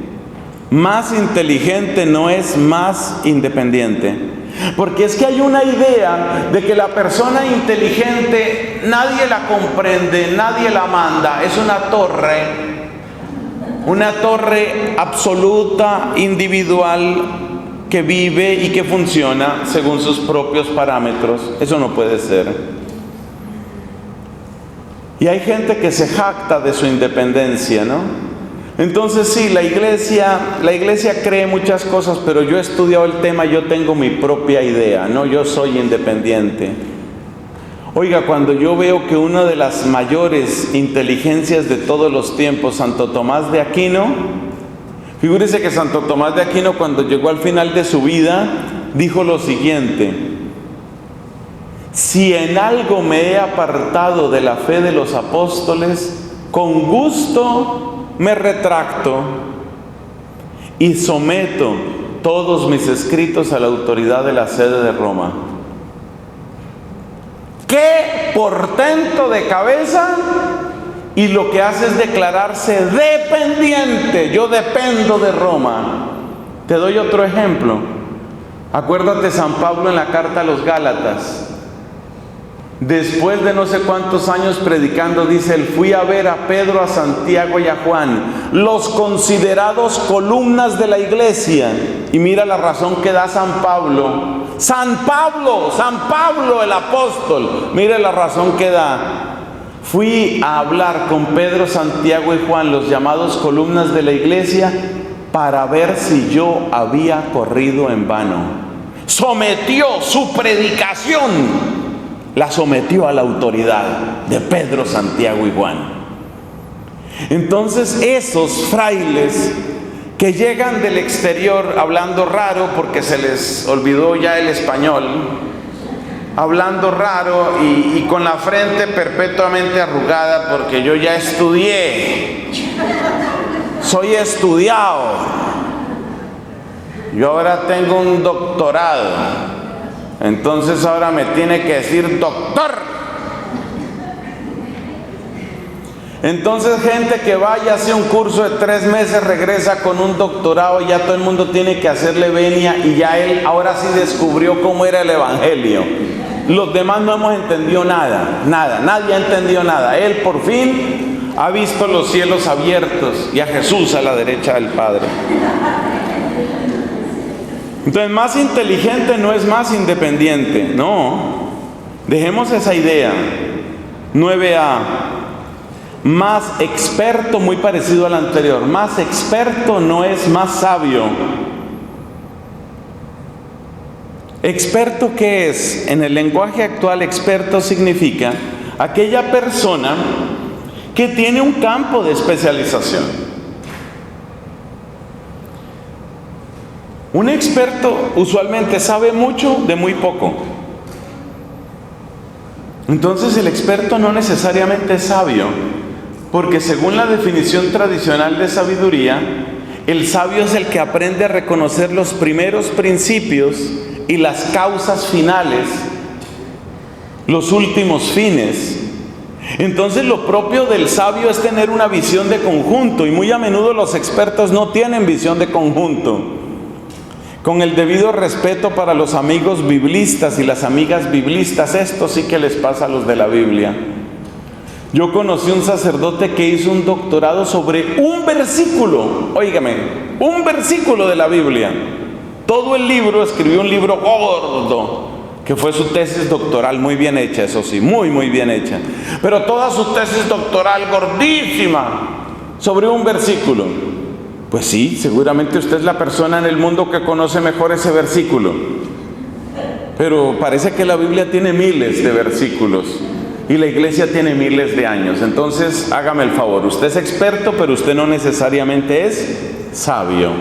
Más inteligente no es más independiente. Porque es que hay una idea de que la persona inteligente nadie la comprende, nadie la manda. Es una torre absoluta, individual, que vive y que funciona según sus propios parámetros. Eso no puede ser. Y hay gente que se jacta de su independencia, ¿no? Entonces sí, la iglesia cree muchas cosas, pero yo he estudiado el tema, yo tengo mi propia idea, ¿no? Yo soy independiente. Oiga, cuando yo veo que una de las mayores inteligencias de todos los tiempos, Santo Tomás de Aquino, figúrese que Santo Tomás de Aquino, cuando llegó al final de su vida, dijo lo siguiente: si en algo me he apartado de la fe de los apóstoles, con gusto me retracto y someto todos mis escritos a la autoridad de la sede de Roma. ¡Qué portento de cabeza! Y lo que hace es declararse dependiente. Yo dependo de Roma. Te doy otro ejemplo. Acuérdate San Pablo en la carta a los Gálatas. Después de no sé cuántos años predicando, dice él: fui a ver a Pedro, a Santiago y a Juan, los considerados columnas de la iglesia. Y mira la razón que da San Pablo. San Pablo el apóstol, mire la razón que da: fui a hablar con Pedro, Santiago y Juan, los llamados columnas de la iglesia, para ver si yo había corrido en vano. Sometió su predicación, la sometió a la autoridad de Pedro, Santiago y Juan. Entonces esos frailes que llegan del exterior hablando raro porque se les olvidó ya el español, hablando raro y con la frente perpetuamente arrugada porque yo ya estudié, soy estudiado, yo ahora tengo un doctorado, entonces ahora me tiene que decir doctor. Entonces gente que vaya, hace un curso de 3 meses, regresa con un doctorado y ya todo el mundo tiene que hacerle venia y ya él ahora sí descubrió cómo era el evangelio. Los demás no hemos entendido nada, nadie ha entendido nada. Él por fin ha visto los cielos abiertos y a Jesús a la derecha del Padre. Entonces, más inteligente no es más independiente, no. Dejemos esa idea. 9a. Más experto, muy parecido al anterior. Más experto no es más sabio. ¿Experto qué es? En el lenguaje actual, experto significa aquella persona que tiene un campo de especialización. Un experto usualmente sabe mucho de muy poco. Entonces el experto no necesariamente es sabio, porque según la definición tradicional de sabiduría, el sabio es el que aprende a reconocer los primeros principios y las causas finales, los últimos fines. Entonces lo propio del sabio es tener una visión de conjunto, y muy a menudo los expertos no tienen visión de conjunto. Con el debido respeto para los amigos biblistas y las amigas biblistas, esto sí que les pasa a los de la Biblia. Yo conocí un sacerdote que hizo un doctorado sobre un versículo, óigame, un versículo de la Biblia. Todo el libro, escribió un libro gordo, que fue su tesis doctoral, muy bien hecha, eso sí, muy bien hecha. Pero toda su tesis doctoral gordísima, sobre un versículo. Pues sí, seguramente usted es la persona en el mundo que conoce mejor ese versículo. Pero parece que la Biblia tiene miles de versículos y la iglesia tiene miles de años. Entonces, hágame el favor, usted es experto, pero usted no necesariamente es sabio.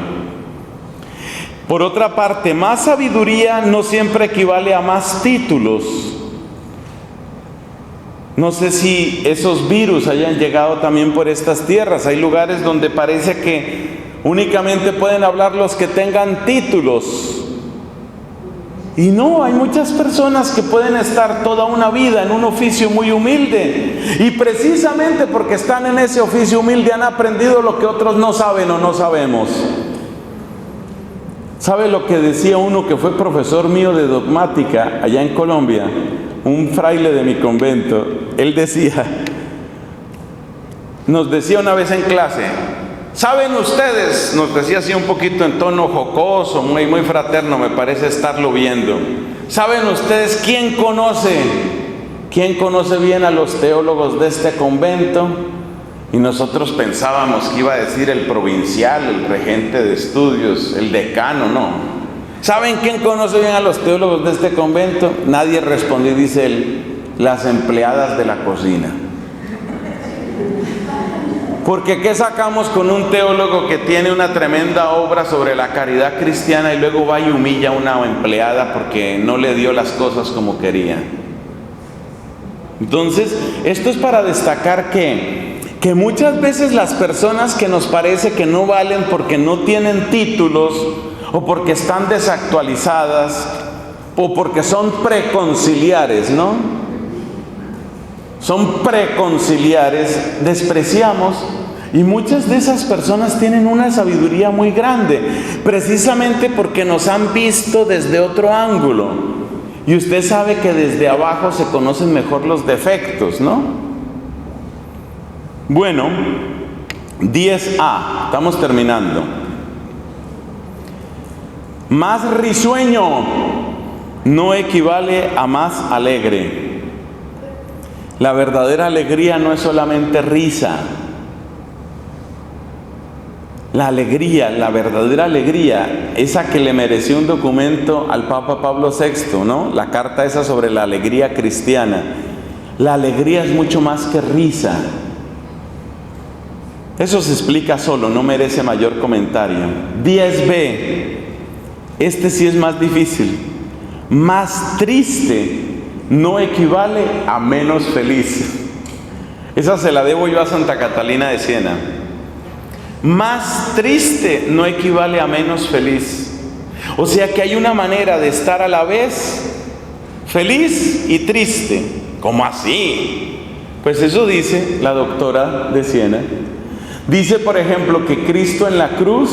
Por otra parte, más sabiduría no siempre equivale a más títulos. No sé si esos virus hayan llegado también por estas tierras. Hay lugares donde parece que únicamente pueden hablar los que tengan títulos. Y no, hay muchas personas que pueden estar toda una vida en un oficio muy humilde. Y precisamente porque están en ese oficio humilde han aprendido lo que otros no saben o no sabemos. ¿Sabe lo que decía uno que fue profesor mío de dogmática allá en Colombia? Un fraile de mi convento. Él decía, nos decía una vez en clase, ¿saben ustedes? Nos decía así un poquito en tono jocoso, muy fraterno, me parece estarlo viendo. ¿Saben ustedes quién conoce bien a los teólogos de este convento? Y nosotros pensábamos que iba a decir el provincial, el regente de estudios, el decano, no. ¿Saben quién conoce bien a los teólogos de este convento? Nadie respondió, dice él, las empleadas de la cocina. Porque ¿qué sacamos con un teólogo que tiene una tremenda obra sobre la caridad cristiana y luego va y humilla a una empleada porque no le dio las cosas como quería? Entonces, esto es para destacar que muchas veces las personas que nos parece que no valen porque no tienen títulos, o porque están desactualizadas, o porque son preconciliares, ¿no? Son preconciliares, despreciamos, y muchas de esas personas tienen una sabiduría muy grande, precisamente porque nos han visto desde otro ángulo. Y usted sabe que desde abajo se conocen mejor los defectos, ¿no? Bueno, 10a, estamos terminando. Más risueño no equivale a más alegre. La verdadera alegría no es solamente risa. La alegría, la verdadera alegría, esa que le mereció un documento al Papa Pablo VI, ¿no? La carta esa sobre la alegría cristiana. La alegría es mucho más que risa. Eso se explica solo, no merece mayor comentario. 10b, este sí es más difícil. Más triste no equivale a menos feliz. Esa se la debo yo a Santa Catalina de Siena. Más triste no equivale a menos feliz. O sea que hay una manera de estar a la vez feliz y triste. ¿Cómo así? Pues eso dice la doctora de Siena. Dice, por ejemplo, que Cristo en la cruz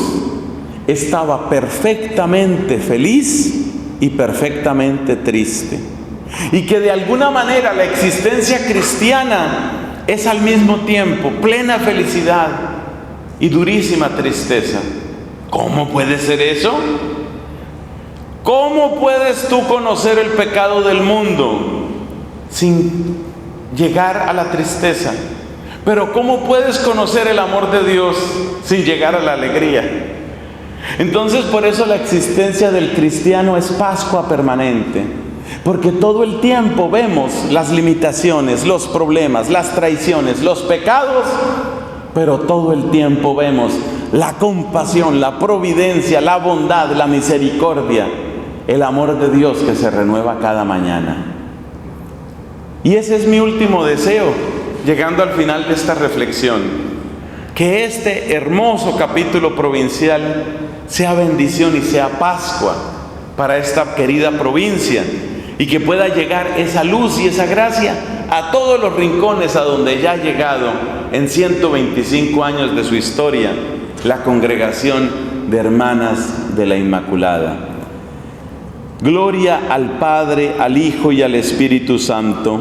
estaba perfectamente feliz y perfectamente triste. Y que de alguna manera la existencia cristiana es al mismo tiempo plena felicidad y durísima tristeza. ¿Cómo puede ser eso? ¿Cómo puedes tú conocer el pecado del mundo sin llegar a la tristeza? Pero ¿cómo puedes conocer el amor de Dios sin llegar a la alegría? Entonces, por eso la existencia del cristiano es Pascua permanente, porque todo el tiempo vemos las limitaciones, los problemas, las traiciones, los pecados, pero todo el tiempo vemos la compasión, la providencia, la bondad, la misericordia, el amor de Dios que se renueva cada mañana. Y ese es mi último deseo, llegando al final de esta reflexión, que este hermoso capítulo provincial sea bendición y sea Pascua para esta querida provincia, y que pueda llegar esa luz y esa gracia a todos los rincones a donde ya ha llegado en 125 años de su historia la congregación de Hermanas de la Inmaculada. Gloria al Padre, al Hijo y al Espíritu Santo.